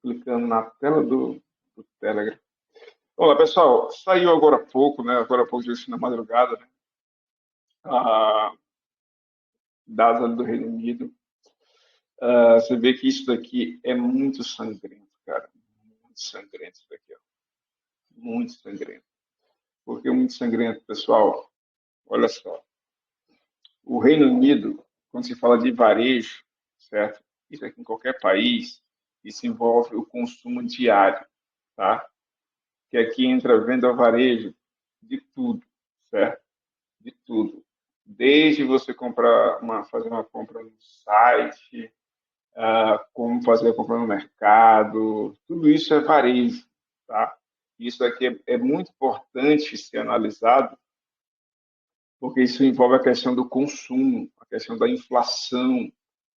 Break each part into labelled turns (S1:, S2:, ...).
S1: clicando na tela do Telegram. Olá, pessoal. Saiu agora há pouco, né? Agora há pouco, disse na madrugada, né? Dados ali do Reino Unido. Você vê que isso daqui é muito sangrento, cara. Muito sangrento isso daqui, ó. Muito sangrento. Por que muito sangrento, pessoal? Olha só. O Reino Unido, quando se fala de varejo, certo? Isso aqui em qualquer país, isso envolve o consumo diário, tá? Que aqui entra a venda ao varejo de tudo, certo? De tudo. Desde você fazer uma compra no site, como fazer a compra no mercado, tudo isso é varejo, tá? Isso aqui é muito importante ser analisado, porque isso envolve a questão do consumo, a questão da inflação,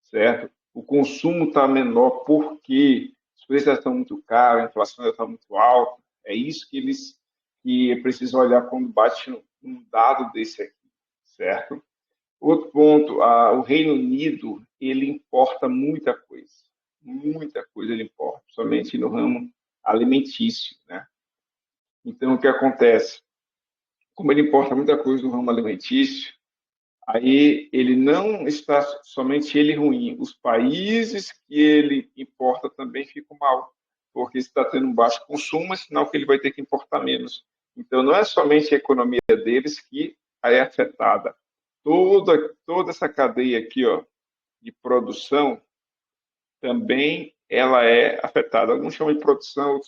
S1: certo? O consumo está menor porque os preços estão muito caros, a inflação está muito alta. É isso que precisam olhar quando bate um dado desse aqui, certo? Outro ponto, o Reino Unido, ele importa muita coisa ele importa, somente no ramo alimentício, né? Então, o que acontece? Como ele importa muita coisa no ramo alimentício, aí ele não está somente ele ruim, os países que ele importa também ficam mal, porque está tendo um baixo consumo, é sinal que ele vai ter que importar menos. Então, não é somente a economia deles que é afetada. Toda essa cadeia aqui, ó, de produção, também ela é afetada. Alguns chamam de produção,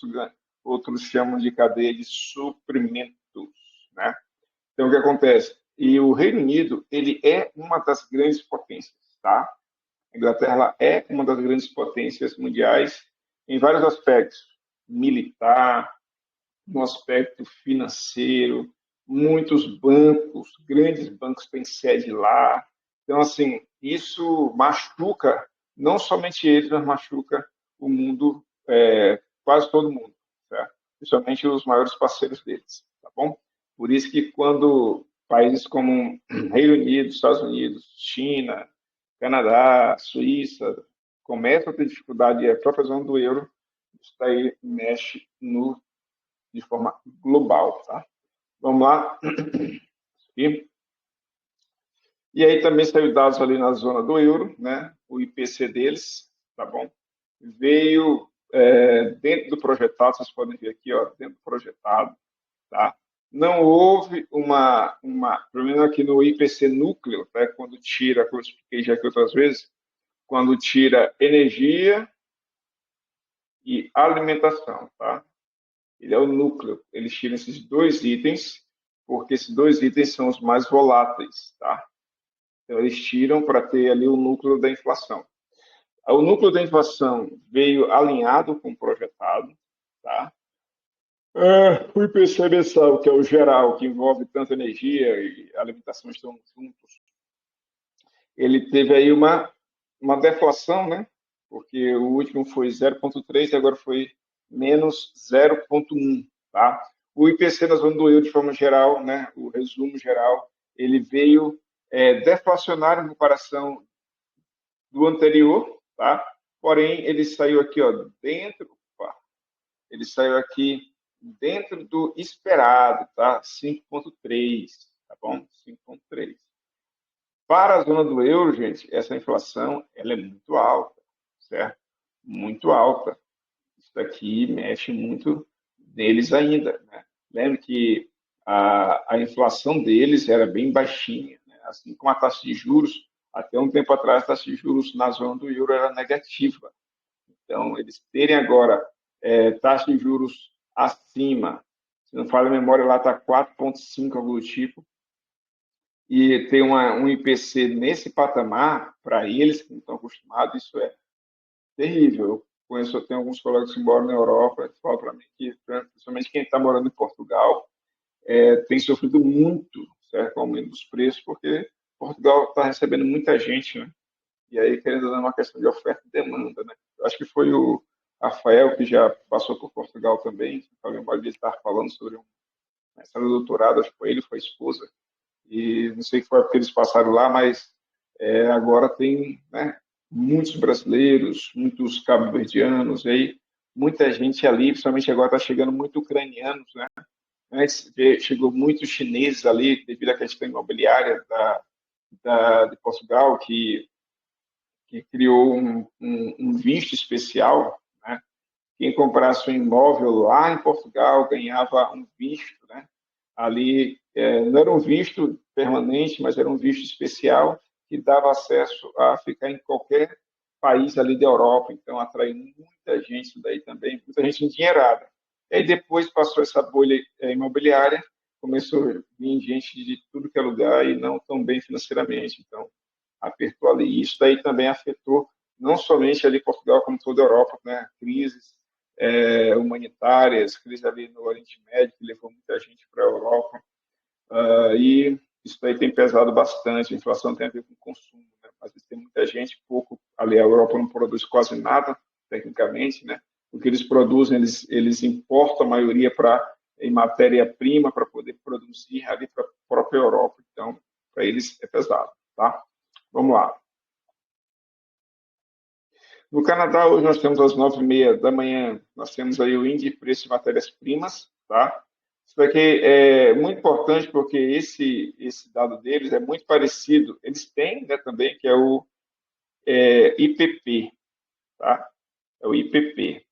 S1: outros chamam de cadeia de suprimentos, né? Então, o que acontece? E o Reino Unido, ele é uma das grandes potências, tá? A Inglaterra é uma das grandes potências mundiais em vários aspectos. Militar, no aspecto financeiro, muitos bancos, grandes bancos têm sede lá. Então, assim, isso machuca não somente eles, mas machuca o mundo, quase todo mundo, certo? Principalmente os maiores parceiros deles, tá bom? Por isso que quando países como Reino Unido, Estados Unidos, China, Canadá, Suíça começam a ter dificuldade, a própria zona do euro, isso daí mexe de forma global, tá? Vamos lá. E aí também saiu dados ali na zona do euro, né? O IPC deles, tá bom? Veio dentro do projetado, vocês podem ver aqui, ó, dentro do projetado, tá? Não houve pelo menos aqui no IPC núcleo, tá? Quando tira, como eu expliquei já aqui outras vezes, quando tira energia e alimentação, tá? Ele é o núcleo. Eles tiram esses dois itens, porque esses dois itens são os mais voláteis, tá? Então, eles tiram para ter ali o núcleo da inflação. O núcleo da inflação veio alinhado com o projetado, tá? O IPC mensal, que é o geral, que envolve tanto energia e alimentação estão juntos, ele teve aí uma deflação, né? Porque o último foi 0,3 e agora foi menos 0,1, tá? O IPC na zona do euro, de forma geral, né? O resumo geral, ele veio deflacionário em comparação do anterior, tá? Porém, ele saiu aqui, ó, ele saiu aqui dentro do esperado, tá? 5,3, tá bom? 5,3. Para a zona do euro, gente, essa inflação ela é muito alta, certo? Muito alta. Isso daqui mexe muito neles ainda, né? Lembre que a inflação deles era bem baixinha, né? Assim como a taxa de juros, até um tempo atrás, a taxa de juros na zona do euro era negativa. Então, eles terem agora taxa de juros acima, se não falha a memória, lá está 4,5, algo do tipo, e ter um IPC nesse patamar, para eles que não estão acostumados, isso é terrível. Eu tenho alguns colegas que moram na Europa, que falam para mim que, principalmente quem está morando em Portugal, tem sofrido muito, certo, com o aumento dos preços, porque Portugal está recebendo muita gente, né? E aí, querendo ou não, é uma questão de oferta e demanda, né? Eu acho que foi o Rafael, que já passou por Portugal também, alguém pode estar falando sobre um mestrado de doutorado, acho que foi ele, foi a esposa, e não sei o que foi porque eles passaram lá, mas agora tem, né, muitos brasileiros, muitos cabo-verdianos, aí muita gente ali, principalmente agora está chegando muito ucranianos, né? Antes chegou muitos chineses ali, devido à questão imobiliária de Portugal, que criou um visto especial, né? Quem comprasse um imóvel lá em Portugal ganhava um visto, né? Ali não era um visto permanente, mas era um visto especial que dava acesso a ficar em qualquer país ali da Europa. Então atraiu muita gente isso daí também, muita gente endinheirada. E aí depois passou essa bolha imobiliária, começou a vir gente de tudo que é lugar e não tão bem financeiramente. Então apertou ali. Isso daí também afetou não somente ali Portugal, como toda a Europa, né? Crises humanitárias, crise ali no Oriente Médio, que levou muita gente para a Europa. E isso daí tem pesado bastante. A inflação tem a ver com o consumo, né? Às vezes tem muita gente, pouco. Ali a Europa não produz quase nada, tecnicamente, né? O que eles produzem, eles importam a maioria em matéria-prima para poder produzir ali para a própria Europa. Então, para eles é pesado, tá? Vamos lá. No Canadá, hoje nós temos às 9h30 da manhã, nós temos aí o índice de preço de matérias-primas, tá? Isso daqui é muito importante porque esse dado deles é muito parecido. Eles têm, né, também, que é o IPP, tá? É o IPP.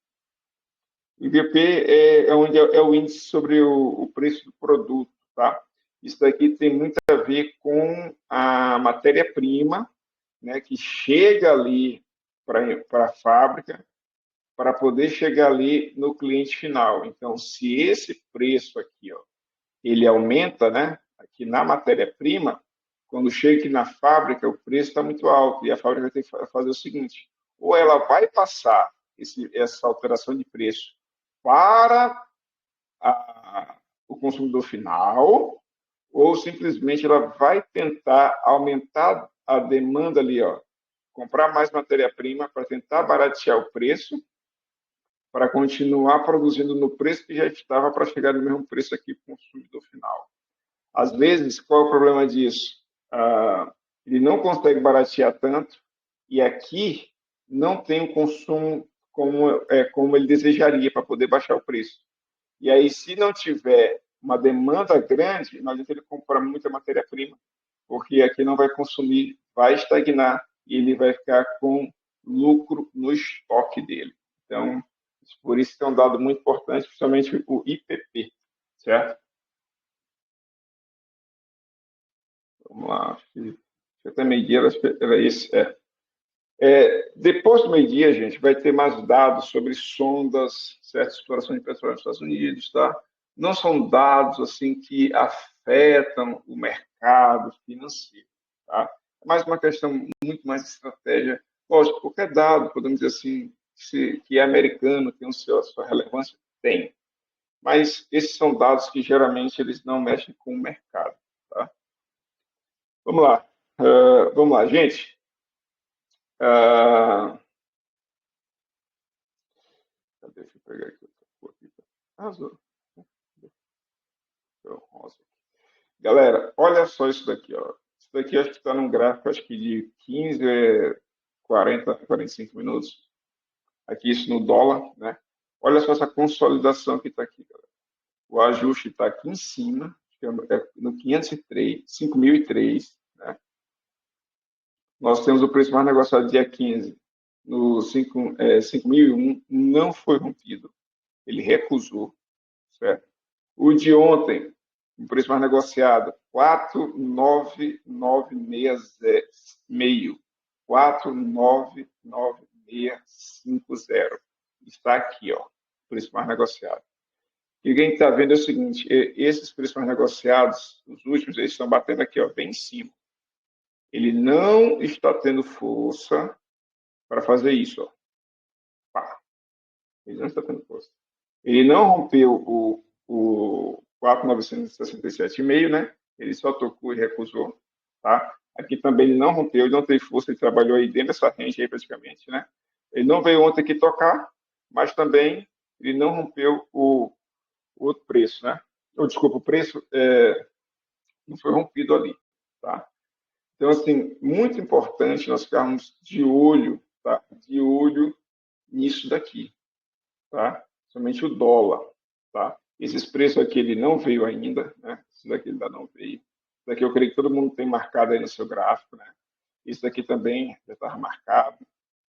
S1: O IPP é o índice sobre o preço do produto, tá? Isso daqui tem muito a ver com a matéria-prima, né, que chega ali para a fábrica, para poder chegar ali no cliente final. Então, se esse preço aqui, ó, ele aumenta, né, aqui na matéria-prima, quando chega aqui na fábrica, o preço está muito alto e a fábrica vai ter que fazer o seguinte: ou ela vai passar essa alteração de preço para o consumidor final, ou simplesmente ela vai tentar aumentar a demanda ali, ó, comprar mais matéria-prima para tentar baratear o preço, para continuar produzindo no preço que já estava para chegar no mesmo preço aqui para o consumidor final. Às vezes, qual é o problema disso? Ele não consegue baratear tanto e aqui não tem o consumo como ele desejaria para poder baixar o preço. E aí, se não tiver uma demanda grande, não adianta ele comprar muita matéria-prima, porque aqui não vai consumir, vai estagnar e ele vai ficar com lucro no estoque dele. Então, por isso que é um dado muito importante, principalmente o IPP, certo? Vamos lá, acho que até meio-dia era isso. Depois do meio-dia, gente, vai ter mais dados sobre sondas, certo? Exploração de petróleo nos Estados Unidos, tá? Não são dados assim que afetam o mercado financeiro, tá? É mais uma questão muito mais de estratégia. Lógico, qualquer dado, podemos dizer assim, que é americano, tem a sua relevância, tem. Mas esses são dados que geralmente eles não mexem com o mercado, tá? Vamos lá. Vamos lá, gente. Uh, Deixa eu pegar aqui outra cor aqui. Azul. Rosa. Galera, olha só isso daqui, ó. Isso daqui acho que está num gráfico, acho que de 15 a 40, 45 minutos. Aqui isso no dólar, né? Olha só essa consolidação que está aqui, galera. O ajuste está aqui em cima, no 503, 5.003, né? Nós temos o preço mais negociado dia 15, no 5.001, não foi rompido. Ele recusou, certo? O de ontem, o preço mais negociado, 49960. 49960. Está aqui, ó, o preço mais negociado. E quem está vendo é o seguinte: esses preços mais negociados, os últimos, eles estão batendo aqui, ó, bem em cima. Ele não está tendo força para fazer isso, ó. Pá. Ele não está tendo força. Ele não rompeu o 4.967,5, né? Ele só tocou e recusou, tá? Aqui também ele não rompeu, ele não teve força, ele trabalhou aí dentro dessa range aí praticamente, né? Ele não veio ontem aqui tocar, mas também ele não rompeu o outro preço, né? Desculpa, o preço não foi rompido ali, tá? Então, assim, muito importante nós ficarmos de olho, tá? De olho nisso daqui, tá? Somente o dólar, tá? Esses preços aqui ele não veio ainda, né? Esse daqui ainda não veio. Esse daqui eu creio que todo mundo tem marcado aí no seu gráfico, né? Esse daqui também já está marcado,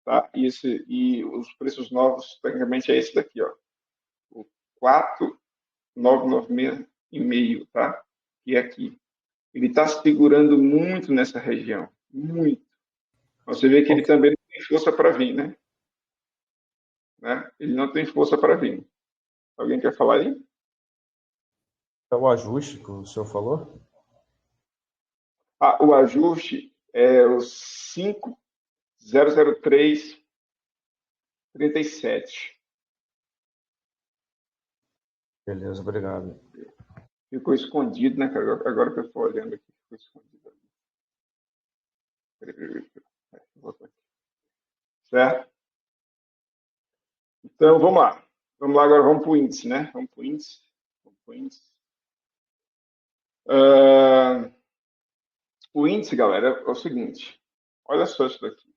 S1: tá? E os preços novos, tecnicamente, é esse daqui, ó. O 4,996,5, tá? Que é aqui. Ele está segurando muito nessa região, muito. Você vê que ele
S2: Ok.
S1: também não tem força para vir, né? Ele não tem força para vir. Alguém quer falar aí?
S2: É o ajuste que o senhor falou?
S1: Ah, o ajuste é o 5003,37.
S2: Beleza, obrigado.
S1: Ficou escondido, né, cara? Agora que eu estou olhando aqui, ficou escondido ali. Certo? Então, vamos lá. Vamos lá, agora vamos para o índice, né? Vamos para o índice. Vamos pro índice. Ah, o índice, galera, é o seguinte. Olha só isso daqui.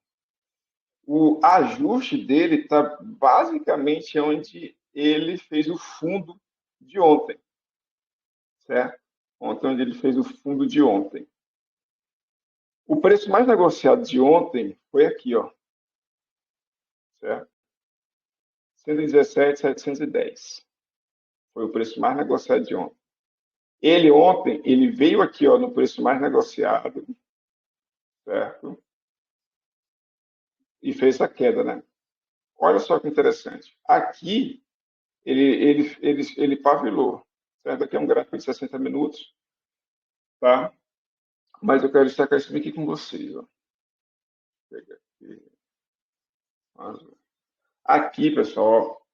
S1: O ajuste dele está basicamente onde ele fez o fundo de ontem, certo? Ontem, onde ele fez o fundo de ontem. O preço mais negociado de ontem foi aqui, ó, certo? 117,710. Foi o preço mais negociado de ontem. Ele ontem, ele veio aqui, ó, no preço mais negociado, certo? E fez a queda, né? Olha só que interessante. Aqui, ele pavilou, certo? Aqui é um gráfico de 60 minutos, tá? Mas eu quero destacar isso aqui com vocês, ó. Pega aqui. Aqui, pessoal,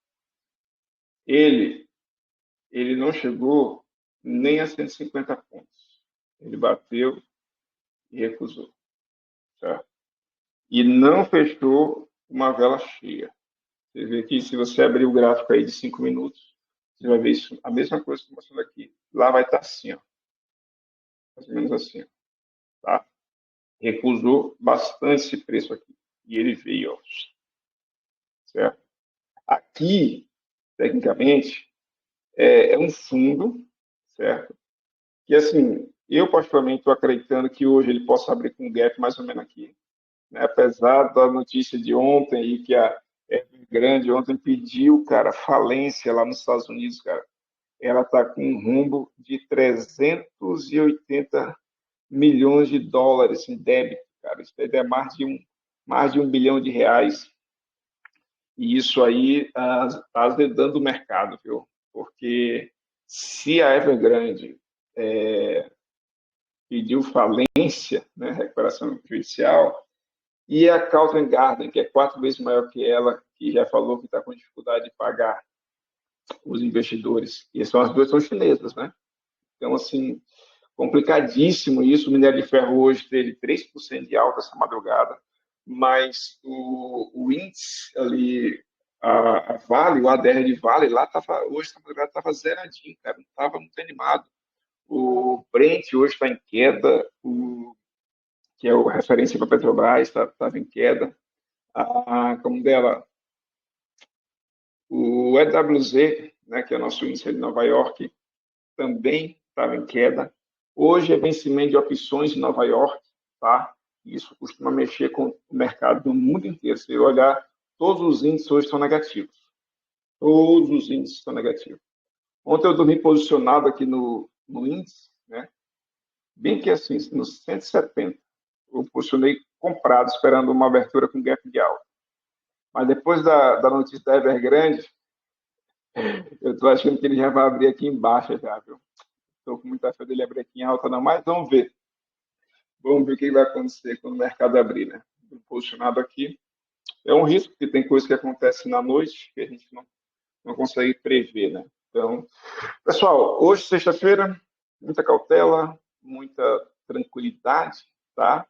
S1: ele, ele não chegou nem a 150 pontos. Ele bateu e recusou, certo? E não fechou uma vela cheia. Você vê que se você abrir o gráfico aí de 5 minutos, você vai ver isso, a mesma coisa que eu estou mostrando aqui. Lá vai estar assim, ó, mais ou menos assim, tá? Recusou bastante esse preço aqui. E ele veio, ó, certo? Aqui, tecnicamente, é um fundo, certo? Que, assim, eu particularmente estou acreditando que hoje ele possa abrir com um gap mais ou menos aqui, né? Apesar da notícia de ontem aí que a Evergrande ontem pediu, cara, falência lá nos Estados Unidos, cara. Ela está com um rombo de 380 milhões de dólares em débito, cara. Isso é mais de 1 bilhão de reais. E isso aí está azedando o mercado, viu? Porque se a Evergrande pediu falência, né, recuperação judicial, e a Calvin Garden, que é 4 vezes maior que ela, que já falou que está com dificuldade de pagar os investidores, e são as duas são chinesas, né? Então, assim, complicadíssimo isso. O minério de ferro hoje teve 3% de alta essa madrugada, mas o índice ali, a Vale, o ADR de Vale, lá tava, hoje essa madrugada estava zeradinho, cara, não estava muito animado. O Brent hoje está em queda, que é o referência para a Petrobras, estava em queda. Como dela, o EWZ, né, que é o nosso índice de Nova York, também estava em queda. Hoje é vencimento de opções em Nova York, tá? Isso costuma mexer com o mercado no mundo inteiro. Se olhar, todos os índices hoje são negativos. Todos os índices estão negativos. Ontem eu dormi posicionado aqui no índice, né? Bem que assim, no 170. Eu posicionei comprado, esperando uma abertura com gap de alta. Mas depois da notícia da Evergrande, eu estou achando que ele já vai abrir aqui embaixo já, viu? Estou com muita fé dele abrir aqui em alta, não, mas vamos ver. Vamos ver o que vai acontecer quando o mercado abrir, né? Posicionado aqui. É um risco, porque tem coisa que acontece na noite que a gente não consegue prever, né? Então, pessoal, hoje, sexta-feira, muita cautela, muita tranquilidade, tá?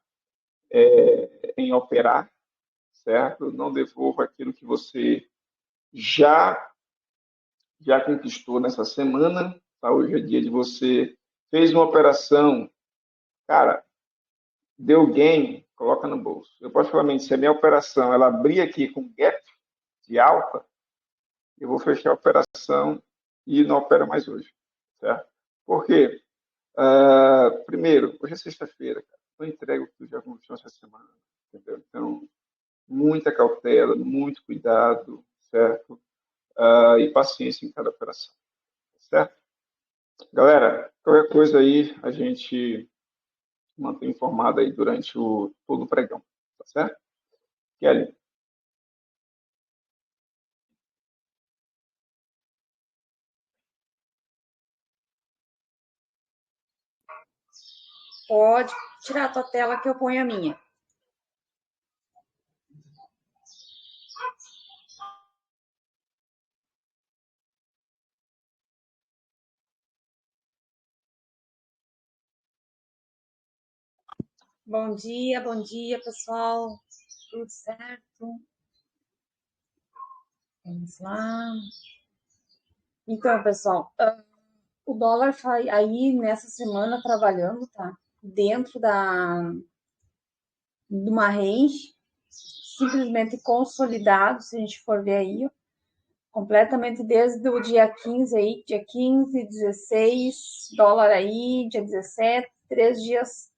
S1: Em operar, certo? Não devolva aquilo que você já já conquistou nessa semana, tá? Hoje é dia de você fez uma operação, cara, deu gain, coloca no bolso. Eu particularmente, se a minha operação ela abrir aqui com gap de alta, eu vou fechar a operação e não opera mais hoje, certo? Por quê? Primeiro, hoje é sexta-feira, cara. Não entrego o que tu já conquistou essa semana, entendeu? Então, muita cautela, muito cuidado, certo? E paciência em cada operação, certo? Galera, qualquer coisa aí a gente mantém informado aí durante todo o pregão, tá certo? Kelly,
S3: Pode tirar a tua tela que eu ponho a minha. Bom dia, pessoal. Tudo certo? Vamos lá. Então, pessoal, o dólar foi aí nessa semana trabalhando, tá? Dentro de uma range simplesmente consolidado, se a gente for ver aí, ó, completamente desde o dia 15 aí, dia 15, 16, dólar aí, dia 17, 3 dias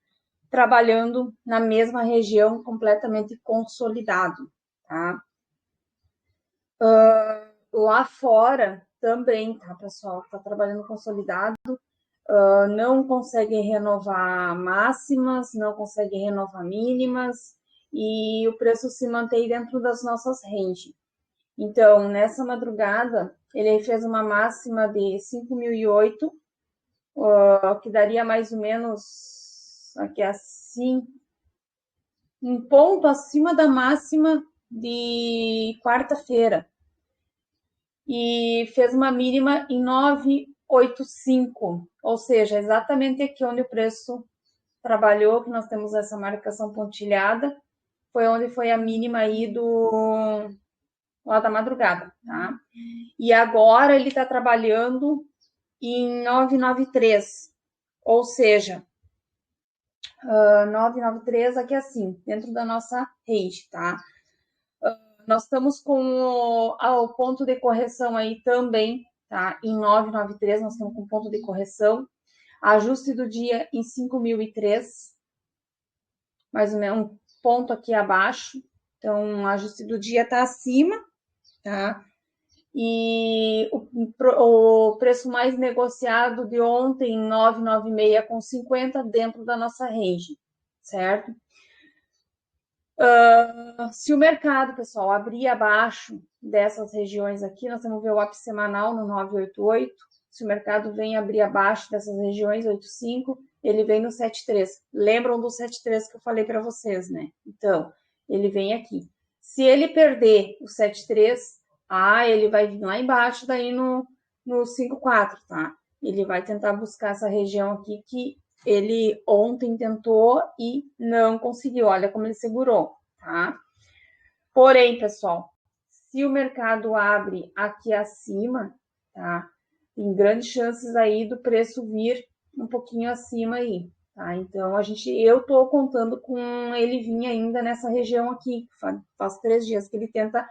S3: trabalhando na mesma região, completamente consolidado, tá? Lá fora também, tá, pessoal? Tá trabalhando consolidado, não conseguem renovar máximas, não conseguem renovar mínimas, e o preço se mantém dentro das nossas ranges. Então, nessa madrugada, ele fez uma máxima de 5.008, que daria mais ou menos aqui assim, um ponto acima da máxima de quarta-feira. E fez uma mínima em 985, ou seja, exatamente aqui onde o preço trabalhou, que nós temos essa marcação pontilhada, foi onde foi a mínima aí lá da madrugada, tá? E agora ele está trabalhando em 993, ou seja, 993 aqui assim, dentro da nossa range, tá? Nós estamos com o ponto de correção aí também, tá? Em 993 nós estamos com ponto de correção. Ajuste do dia em 5.003, mais ou menos um ponto aqui abaixo. Então, o ajuste do dia está acima, tá? E o preço mais negociado de ontem, 996,50, dentro da nossa range, certo? Se o mercado, pessoal, abrir abaixo dessas regiões aqui, nós vamos ver o up semanal no 988. Se o mercado vem abrir abaixo dessas regiões, 85, ele vem no 73. Lembram do 73 que eu falei para vocês, né? Então, ele vem aqui. Se ele perder o 73, ele vai vir lá embaixo, daí no 54, tá? Ele vai tentar buscar essa região aqui que ele ontem tentou e não conseguiu. Olha como ele segurou, tá? Porém, pessoal, se o mercado abre aqui acima, tá? Tem grandes chances aí do preço vir um pouquinho acima aí, tá? Então, eu tô contando com ele vir ainda nessa região aqui. Faz 3 dias que ele tenta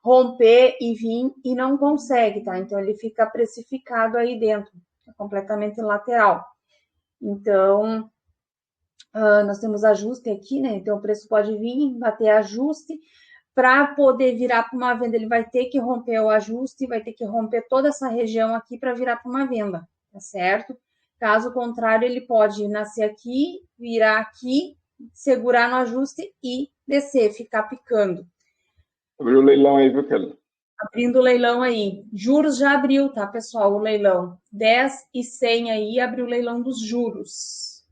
S3: romper e vir e não consegue, tá? Então, ele fica precificado aí dentro, é completamente lateral. Então, nós temos ajuste aqui, né? Então, o preço pode vir, bater ajuste. Para poder virar para uma venda, ele vai ter que romper o ajuste, vai ter que romper toda essa região aqui para virar para uma venda, tá certo? Caso contrário, ele pode nascer aqui, virar aqui, segurar no ajuste e descer, ficar picando.
S1: abriu o leilão aí, viu, Kelly?
S3: Abrindo o leilão aí. Juros já abriu, tá, pessoal? O leilão. 10 e 100 aí, abriu o leilão dos juros.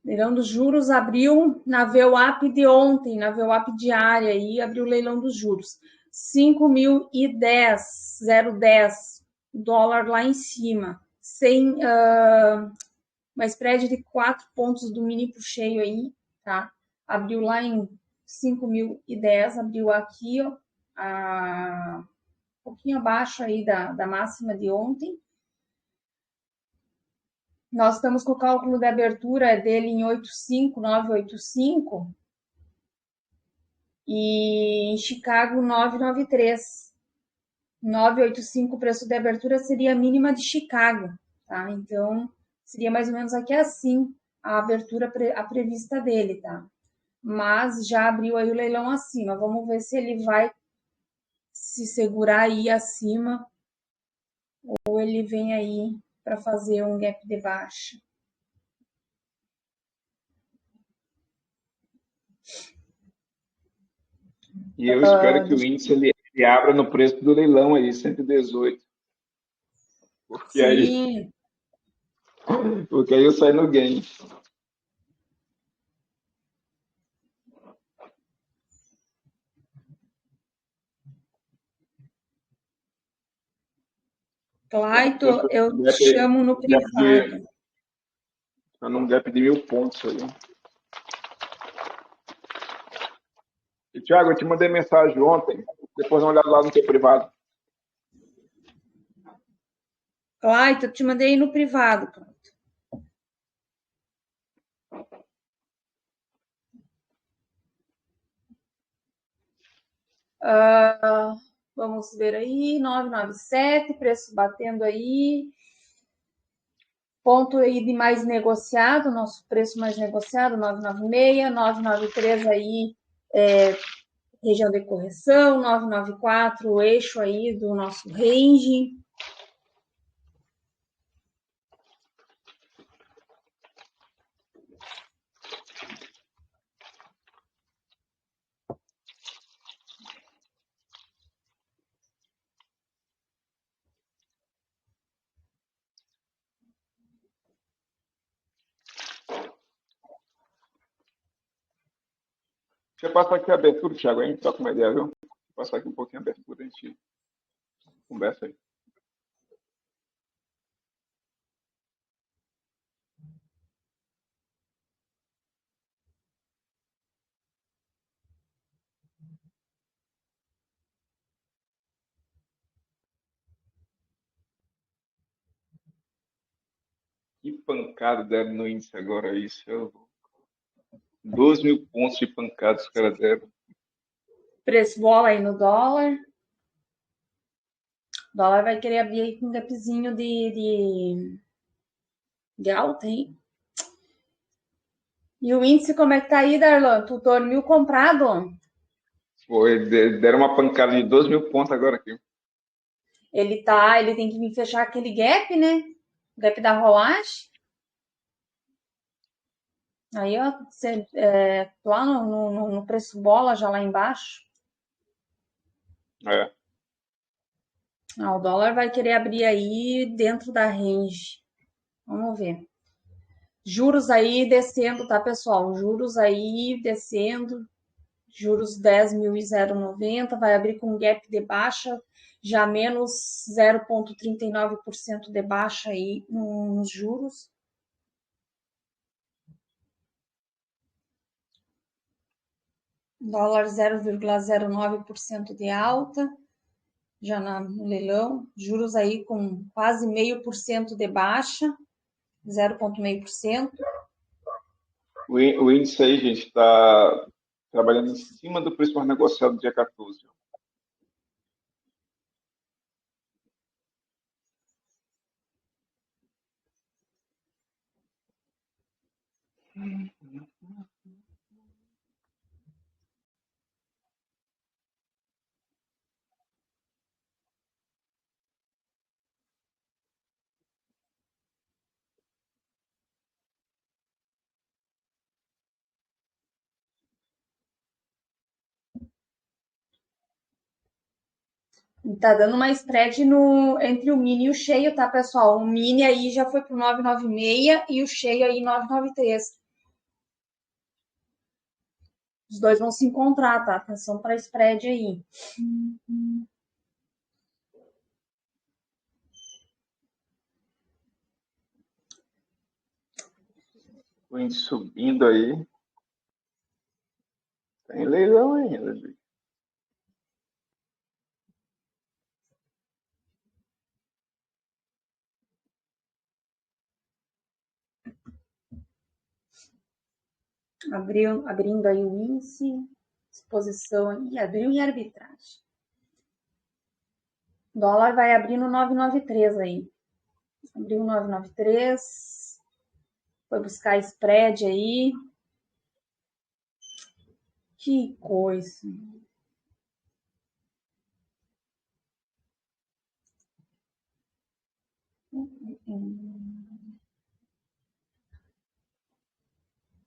S3: Leilão dos juros abriu na VWAP de ontem, na VWAP diária, aí abriu o leilão dos juros. 5.010, 0,10, dólar lá em cima, sem uma spread de 4 pontos do mini pro cheio aí, tá? Abriu lá em 5.010, abriu aqui, ó, um pouquinho abaixo aí da máxima de ontem. Nós estamos com o cálculo de abertura dele em 85, 985. E em Chicago, 993. 985, o preço de abertura seria a mínima de Chicago, tá? Então, seria mais ou menos aqui assim a abertura a prevista dele, tá? Mas já abriu aí o leilão acima. Vamos ver se ele vai se segurar aí acima ou ele vem aí para fazer um gap de baixa.
S1: E eu espero que o índice ele abra no preço do leilão aí, 118. Porque
S3: Sim.
S1: porque aí eu saio no gain.
S3: Claito, eu te chamo no privado.
S1: Está num gap de 1000 pontos aí. E, Thiago, eu te mandei mensagem ontem, depois dá uma olhada lá no teu privado.
S3: Claito, eu te mandei no privado, Claito. Vamos ver aí, 997, preço batendo aí. Ponto aí de mais negociado, nosso preço mais negociado, 996, 993 aí, região de correção, 994, o eixo aí do nosso range.
S1: Deixa eu passar aqui a abertura, Thiago, a gente troca uma ideia, viu? Vou passar aqui um pouquinho a abertura, a gente conversa aí. Que pancada deram no índice agora, isso. 12.000 pontos de pancada os caras deram.
S3: Preço bola aí no dólar. O dólar vai querer abrir aí com um gapzinho de alta, hein? E o índice, como é que tá aí, Darlan? Tu dormiu comprado?
S1: Foi, deram uma pancada de 12.000 pontos agora aqui.
S3: Ele tem que vir fechar aquele gap, né? Gap da rolagem. Aí, ó, lá no preço bola, já lá embaixo.
S1: É.
S3: O dólar vai querer abrir aí dentro da range. Vamos ver. Juros aí descendo, tá, pessoal? Juros aí descendo. Juros 10.090, vai abrir com gap de baixa, já menos 0,39% de baixa aí nos juros. Dólar 0,09% de alta, já no leilão. Juros aí com quase 0,5% de baixa, 0,5%.
S1: O índice aí, gente, está trabalhando em cima do preço mais negociado do dia 14.
S3: Tá dando uma spread entre o mini e o cheio, tá, pessoal? O mini aí já foi pro 996 e o cheio aí 993. Os dois vão se encontrar, tá? Atenção para spread aí.
S1: O índice subindo aí. Tem leilão ainda, gente.
S3: Abrindo aí o índice. exposição aí, abriu em arbitragem. O dólar vai abrir no 993 aí. Abriu 993. Foi buscar spread aí. Que coisa.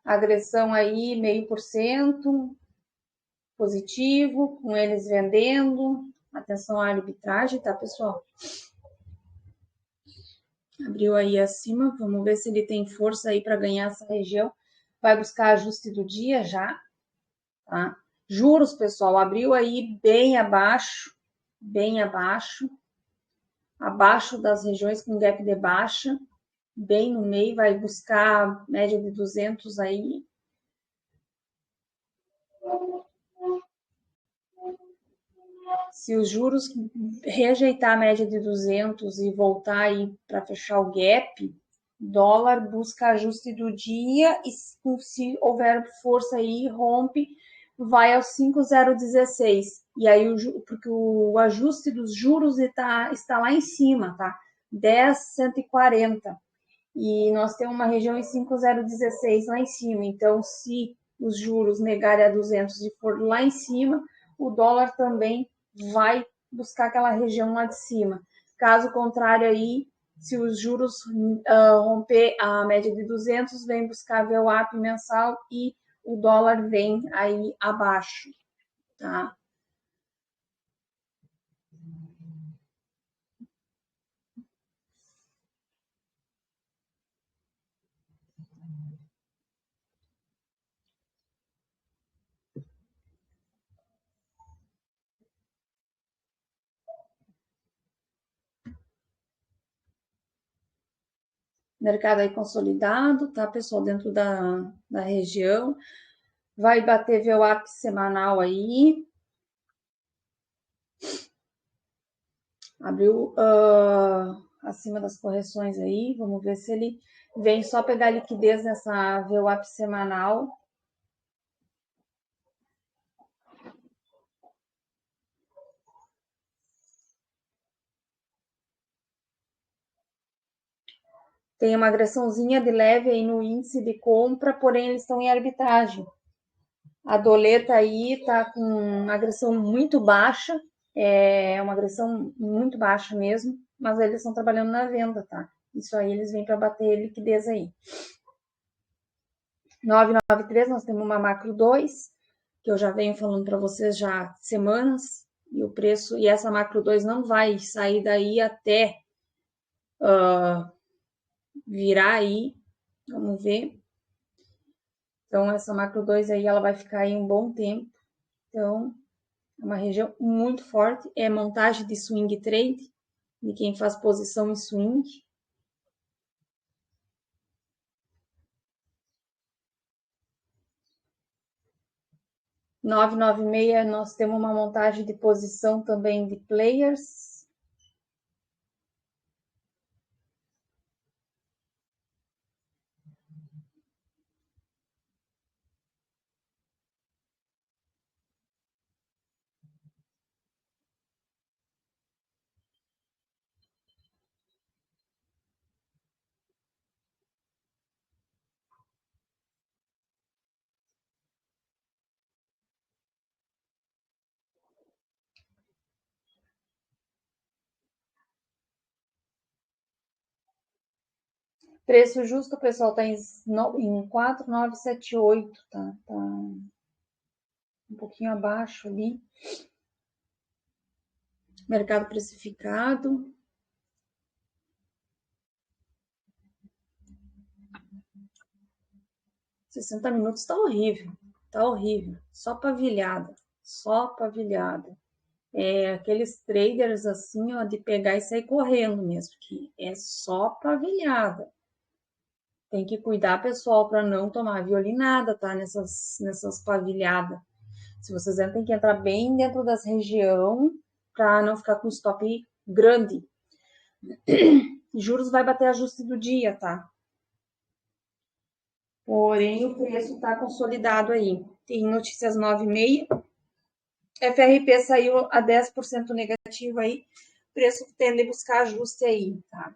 S3: Agressão aí, 0,5%. Positivo, com eles vendendo. Atenção à arbitragem, tá, pessoal? Abriu aí acima, vamos ver se ele tem força aí para ganhar essa região. Vai buscar ajuste do dia já, tá? Juros, pessoal, abriu aí bem abaixo das regiões com gap de baixa, bem no meio, vai buscar média de 200 aí. Se os juros rejeitar a média de 200 e voltar aí para fechar o gap, dólar busca ajuste do dia e se houver força aí, rompe, vai aos 5,016. E aí, porque o ajuste dos juros está lá em cima, tá? 10,140. E nós temos uma região em 5,016 lá em cima. Então, se os juros negarem a 200 e for lá em cima, o dólar também vai buscar aquela região lá de cima. Caso contrário aí, se os juros romper a média de 200, vem buscar VWAP mensal e o dólar vem aí abaixo, tá? Mercado aí consolidado, tá, pessoal? Dentro da região. Vai bater VWAP semanal aí. Abriu acima das correções aí. Vamos ver se ele vem só pegar liquidez nessa VWAP semanal. Tem uma agressãozinha de leve aí no índice de compra, porém eles estão em arbitragem. A doleta aí tá com uma agressão muito baixa, é uma agressão muito baixa mesmo, mas eles estão trabalhando na venda, tá? Isso aí eles vêm para bater liquidez aí. 993, nós temos uma macro 2, que eu já venho falando para vocês já há semanas, e o preço, e essa macro 2 não vai sair daí até virar aí, vamos ver. Então, essa macro 2 aí, ela vai ficar aí um bom tempo. Então, é uma região muito forte, é montagem de swing trade, de quem faz posição em swing. (996) nós temos uma montagem de posição também de players. Preço justo, o pessoal está em 4,978, tá? Tá um pouquinho abaixo ali. Mercado precificado. (60 minutos tá horrível, tá horrível. Só pavilhada, só pavilhada. É aqueles traders assim, ó, de pegar e sair correndo mesmo, que é só pavilhada. Tem que cuidar, pessoal, para não tomar violinada, tá? Nessas pavilhadas. Se vocês entram, tem que entrar bem dentro das regiões para não ficar com stop grande. Juros vai bater ajuste do dia, tá? Porém, o preço está consolidado aí. tem notícias 9,5. FRP saiu a 10% negativo aí, preço tende a buscar ajuste aí, tá?